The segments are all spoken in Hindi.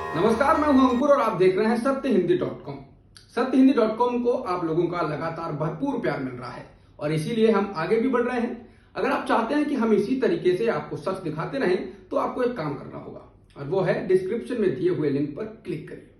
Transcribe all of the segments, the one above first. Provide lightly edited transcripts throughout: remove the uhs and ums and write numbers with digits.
नमस्कार, मैं हूं अंकुर और आप देख रहे हैं सत्यहिंदी.com। सत्यहिंदी.com को आप लोगों का लगातार भरपूर प्यार मिल रहा है और इसीलिए हम आगे भी बढ़ रहे हैं। अगर आप चाहते हैं कि हम इसी तरीके से आपको सच दिखाते रहें तो आपको एक काम करना होगा और वो है डिस्क्रिप्शन में दिए हुए लिंक पर क्लिक करिए।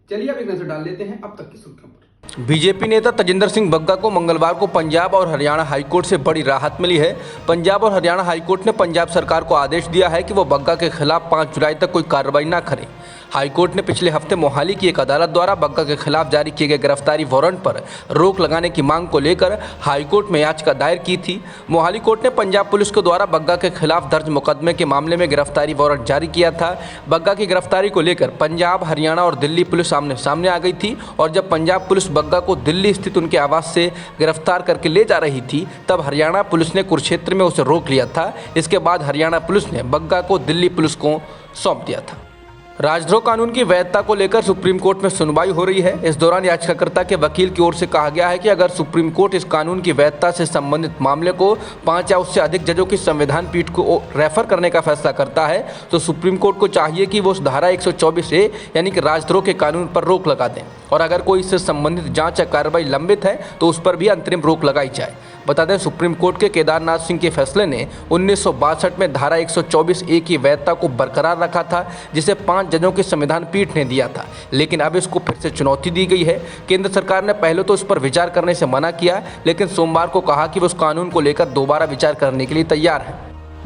चलिए अब एक नजर डाल लेते हैं अब तक की सुर्खियों पर। बीजेपी नेता तजिंदर सिंह बग्गा को मंगलवार को पंजाब और हरियाणा हाईकोर्ट से बड़ी राहत मिली है। पंजाब और हरियाणा हाईकोर्ट ने पंजाब सरकार को आदेश दिया है कि वो बग्गा के खिलाफ 5 जुलाई तक कोई कार्रवाई न करे। हाईकोर्ट ने पिछले हफ्ते मोहाली की एक अदालत द्वारा बग्गा के खिलाफ जारी किए गए गिरफ्तारी वारंट पर रोक लगाने की मांग को लेकर हाईकोर्ट में याचिका दायर की थी। मोहाली कोर्ट ने पंजाब पुलिस के द्वारा बग्गा के खिलाफ दर्ज मुकदमे के मामले में गिरफ्तारी वारंट जारी किया था। बग्गा की गिरफ्तारी को लेकर पंजाब, हरियाणा और दिल्ली पुलिस आमने सामने आ गई थी और जब पंजाब पुलिस बग्गा को दिल्ली स्थित उनके आवास से गिरफ्तार करके ले जा रही थी तब हरियाणा पुलिस ने कुरुक्षेत्र में उसे रोक लिया था। इसके बाद हरियाणा पुलिस ने बग्गा को दिल्ली पुलिस को सौंप दिया था। राजद्रोह कानून की वैधता को लेकर सुप्रीम कोर्ट में सुनवाई हो रही है। इस दौरान याचिकाकर्ता के वकील की ओर से कहा गया है कि अगर सुप्रीम कोर्ट इस कानून की वैधता से संबंधित मामले को 5 या उससे अधिक जजों की संविधान पीठ को रेफर करने का फैसला करता है तो सुप्रीम कोर्ट को चाहिए कि वो उस धारा 124A यानी कि राजद्रोह के कानून पर रोक लगा दें और अगर कोई इससे संबंधित जांच या कार्रवाई लंबित है तो उस पर भी अंतरिम रोक लगाई जाए। बता दें, सुप्रीम कोर्ट के केदारनाथ सिंह के फैसले ने 1962 में धारा 124A की वैधता को बरकरार रखा था जिसे 5 जजों की संविधान पीठ ने दिया था, लेकिन अब इसको फिर से चुनौती दी गई है। केंद्र सरकार ने पहले तो इस पर विचार करने से मना किया लेकिन सोमवार को कहा कि वो उस कानून को लेकर दोबारा विचार करने के लिए तैयार है।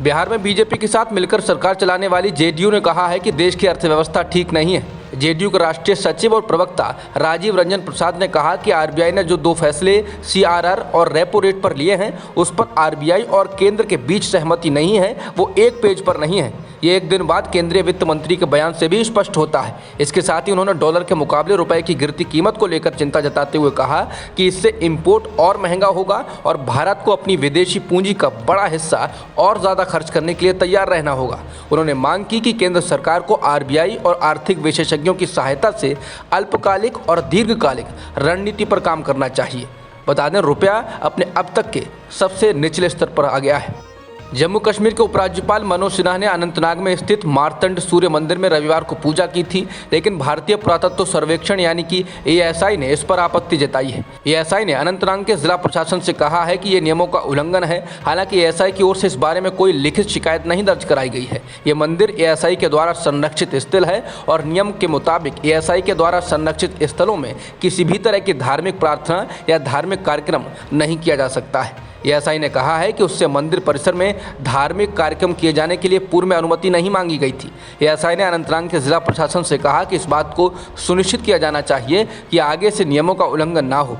बिहार में बीजेपी के साथ मिलकर सरकार चलाने वाली जेडीयू ने कहा है कि देश की अर्थव्यवस्था ठीक नहीं है। जेडीयू के राष्ट्रीय सचिव और प्रवक्ता राजीव रंजन प्रसाद ने कहा कि आरबीआई ने जो 2 फैसले सीआरआर और रेपो रेट पर लिए हैं उस पर आरबीआई और केंद्र के बीच सहमति नहीं है, वो एक पेज पर नहीं है। ये एक दिन बाद केंद्रीय वित्त मंत्री के बयान से भी स्पष्ट होता है। इसके साथ ही उन्होंने डॉलर के मुकाबले रुपए की गिरती कीमत को लेकर चिंता जताते हुए कहा कि इससे इंपोर्ट और महंगा होगा और भारत को अपनी विदेशी पूंजी का बड़ा हिस्सा और ज़्यादा खर्च करने के लिए तैयार रहना होगा। उन्होंने मांग की कि केंद्र सरकार को आरबीआई और आर्थिक विशेषज्ञों की सहायता से अल्पकालिक और दीर्घकालिक रणनीति पर काम करना चाहिए। बता दें, रुपया अपने अब तक के सबसे निचले स्तर पर आ गया है। जम्मू कश्मीर के उपराज्यपाल मनोज सिन्हा ने अनंतनाग में स्थित मार्तंड सूर्य मंदिर में रविवार को पूजा की थी, लेकिन भारतीय पुरातत्व सर्वेक्षण यानी कि एएसआई ने इस पर आपत्ति जताई है। एएसआई ने अनंतनाग के जिला प्रशासन से कहा है कि ये नियमों का उल्लंघन है। हालांकि एएसआई की ओर से इस बारे में कोई लिखित शिकायत नहीं दर्ज कराई गई है। ये मंदिर एएसआई के द्वारा संरक्षित स्थल है और नियम के मुताबिक एएसआई के द्वारा संरक्षित स्थलों में किसी भी तरह की धार्मिक प्रार्थना या धार्मिक कार्यक्रम नहीं किया जा सकता है। एएसआई ने कहा है कि उससे मंदिर परिसर में धार्मिक कार्यक्रम किए जाने के लिए पूर्व में अनुमति नहीं मांगी गई थी। एएसआई ने अनंतनाग के जिला प्रशासन से कहा कि इस बात को सुनिश्चित किया जाना चाहिए कि आगे से नियमों का उल्लंघन ना हो।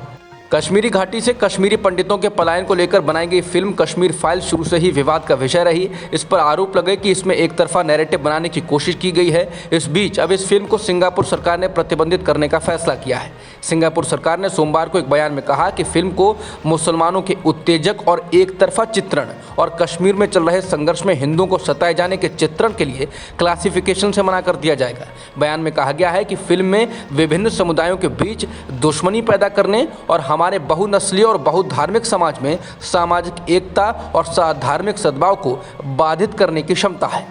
कश्मीरी घाटी से कश्मीरी पंडितों के पलायन को लेकर बनाई गई फिल्म कश्मीर फाइल शुरू से ही विवाद का विषय रही। इस पर आरोप लगे कि इसमें एक तरफा नैरेटिव बनाने की कोशिश की गई है। इस बीच अब इस फिल्म को सिंगापुर सरकार ने प्रतिबंधित करने का फैसला किया है। सिंगापुर सरकार ने सोमवार को एक बयान में कहा कि फिल्म को मुसलमानों के उत्तेजक और एक तरफा चित्रण और कश्मीर में चल रहे संघर्ष में हिंदुओं को सताए जाने के चित्रण के लिए क्लासिफिकेशन से मना कर दिया जाएगा। बयान में कहा गया है कि फिल्म में विभिन्न समुदायों के बीच दुश्मनी पैदा करने और हमारे बहुनस्लीय और बहुधार्मिक समाज में सामाजिक एकता और धार्मिक सद्भाव को बाधित करने की क्षमता है।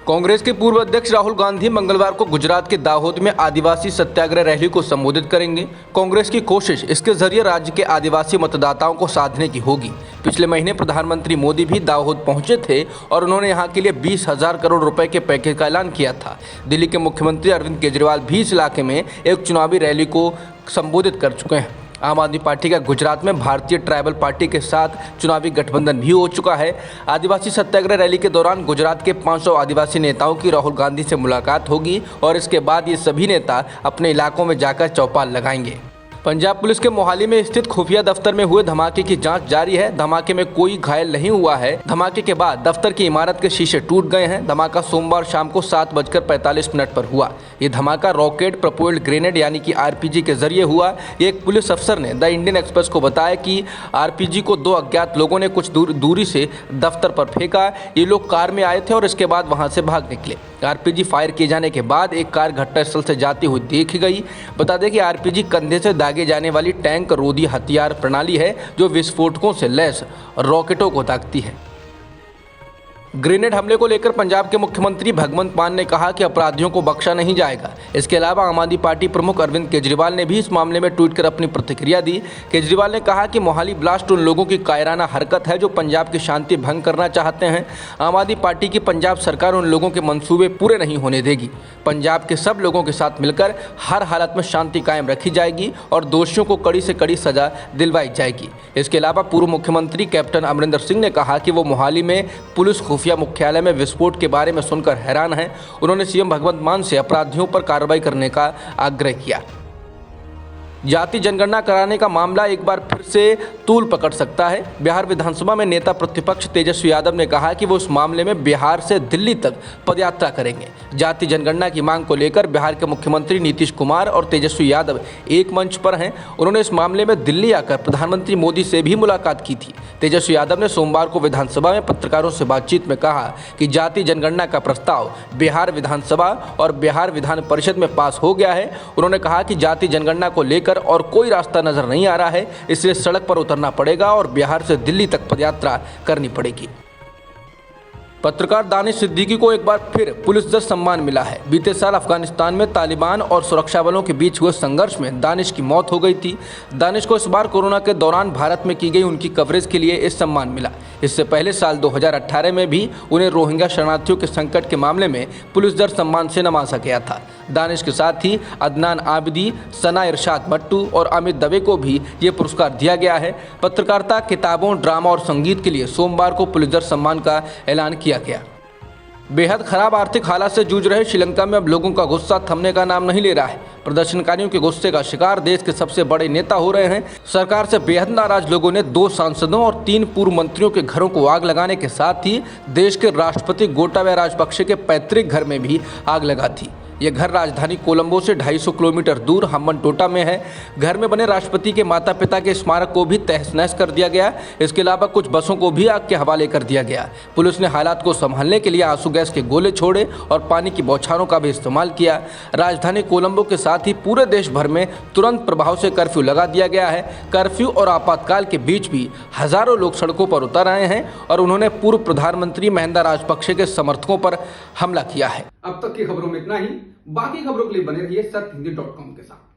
कांग्रेस के पूर्व अध्यक्ष राहुल गांधी मंगलवार को गुजरात के दाहोद में आदिवासी सत्याग्रह रैली को संबोधित करेंगे। कांग्रेस की कोशिश इसके जरिए राज्य के आदिवासी मतदाताओं को साधने की होगी। पिछले महीने प्रधानमंत्री मोदी भी दाहोद पहुंचे थे और उन्होंने यहां के लिए 20,000 करोड़ रुपए के पैकेज का ऐलान किया था। दिल्ली के मुख्यमंत्री अरविंद केजरीवाल भी इस इलाके में एक चुनावी रैली को संबोधित कर चुके हैं। आम आदमी पार्टी का गुजरात में भारतीय ट्राइबल पार्टी के साथ चुनावी गठबंधन भी हो चुका है। आदिवासी सत्याग्रह रैली के दौरान गुजरात के 500 आदिवासी नेताओं की राहुल गांधी से मुलाकात होगी और इसके बाद ये सभी नेता अपने इलाकों में जाकर चौपाल लगाएंगे। पंजाब पुलिस के मोहाली में स्थित खुफिया दफ्तर में हुए धमाके की जांच जारी है। धमाके में कोई घायल नहीं हुआ है। धमाके के बाद दफ्तर की इमारत के शीशे टूट गए हैं। धमाका सोमवार शाम को 7:45 पर हुआ। ये धमाका रॉकेट प्रोपेल्ड ग्रेनेड यानी कि आरपीजी के जरिए हुआ। एक पुलिस अफसर ने द इंडियन एक्सप्रेस को बताया कि आरपीजी को 2 अज्ञात लोगों ने कुछ दूरी से दफ्तर पर फेंका। ये लोग कार में आए थे और इसके बाद वहां से भाग निकले। आरपीजी फायर किए जाने के बाद एक कार घटनास्थल से जाती हुई देखी गई। बता दें कि आरपीजी कंधे से दागे जाने वाली टैंक रोधी हथियार प्रणाली है जो विस्फोटकों से लैस रॉकेटों को दागती है। ग्रेनेड हमले को लेकर पंजाब के मुख्यमंत्री भगवंत मान ने कहा कि अपराधियों को बख्शा नहीं जाएगा। इसके अलावा आम आदमी पार्टी प्रमुख अरविंद केजरीवाल ने भी इस मामले में ट्वीट कर अपनी प्रतिक्रिया दी। केजरीवाल ने कहा कि मोहाली ब्लास्ट उन लोगों की कायराना हरकत है जो पंजाब की शांति भंग करना चाहते हैं। आम आदमी पार्टी की पंजाब सरकार उन लोगों के मंसूबे पूरे नहीं होने देगी। पंजाब के सब लोगों के साथ मिलकर हर हालत में शांति कायम रखी जाएगी और दोषियों को कड़ी से कड़ी सजा दिलवाई जाएगी। इसके अलावा पूर्व मुख्यमंत्री कैप्टन अमरिंदर सिंह ने कहा कि वो मोहाली में पुलिस खुफिया मुख्यालय में विस्फोट के बारे में सुनकर हैरान हैं। उन्होंने सीएम भगवंत मान से अपराधियों पर कार्रवाई करने का आग्रह किया। जाति जनगणना कराने का मामला एक बार फिर से तूल पकड़ सकता है। बिहार विधानसभा में नेता प्रतिपक्ष तेजस्वी यादव ने कहा कि वो इस मामले में बिहार से दिल्ली तक पदयात्रा करेंगे। जाति जनगणना की मांग को लेकर बिहार के मुख्यमंत्री नीतीश कुमार और तेजस्वी यादव एक मंच पर हैं। उन्होंने इस मामले में दिल्ली आकर प्रधानमंत्री मोदी से भी मुलाकात की थी। तेजस्वी यादव ने सोमवार को विधानसभा में पत्रकारों से बातचीत में कहा कि जाति जनगणना का प्रस्ताव बिहार विधानसभा और बिहार विधान परिषद में पास हो गया है। उन्होंने कहा कि जाति जनगणना को लेकर और कोई रास्ता नजर नहीं आ रहा है, इसलिए सड़क पर उतरना पड़ेगा और बिहार से दिल्ली तक पदयात्रा करनी पड़ेगी। पत्रकार दानिश सिद्दीकी को एक बार फिर पुलिस जज सम्मान मिला है। बीते साल अफगानिस्तान में तालिबान और सुरक्षा बलों के बीच हुए संघर्ष में दानिश की मौत हो गई थी। दानिश को इस बार कोरोना के दौरान भारत में की गई उनकी कवरेज के लिए इस सम्मान मिला। इससे पहले साल 2018 में भी उन्हें रोहिंग्या शरणार्थियों के संकट के मामले में पुलिस जज सम्मान से नवाजा गया था। दानिश के साथ ही अदनान आबिदी, सना इरशाद मट्टू और अमित दवे को भी ये पुरस्कार दिया गया है। पत्रकारिता, किताबों, ड्रामा और संगीत के लिए सोमवार को पुलित्जर सम्मान का ऐलान किया गया। बेहद खराब आर्थिक हालात से जूझ रहे श्रीलंका में अब लोगों का गुस्सा थमने का नाम नहीं ले रहा है। प्रदर्शनकारियों के गुस्से का शिकार देश के सबसे बड़े नेता हो रहे हैं। सरकार से बेहद नाराज लोगों ने 2 सांसदों और 3 पूर्व मंत्रियों के घरों को आग लगाने के साथ ही देश के राष्ट्रपति गोटाबाया राजपक्षे के पैतृक घर में भी आग लगा थी। यह घर राजधानी कोलंबो से 250 किलोमीटर दूर हम्बनटोटा में है। घर में बने राष्ट्रपति के माता पिता के स्मारक को भी तहस नहस कर दिया गया। इसके अलावा कुछ बसों को भी आग के हवाले कर दिया गया। पुलिस ने हालात को संभालने के लिए आंसू गैस के गोले छोड़े और पानी की बौछारों का भी इस्तेमाल किया। राजधानी कोलंबो के साथ ही पूरे देश भर में तुरंत प्रभाव से कर्फ्यू लगा दिया गया है। कर्फ्यू और आपातकाल के बीच भी हजारों लोग सड़कों पर उतर आए हैं और उन्होंने पूर्व प्रधानमंत्री महिंदा राजपक्षे के समर्थकों पर हमला किया है। अब तक की खबरों में इतना ही। बाकी खबरों के लिए बने रहिए सत्यहिंदी.com के साथ।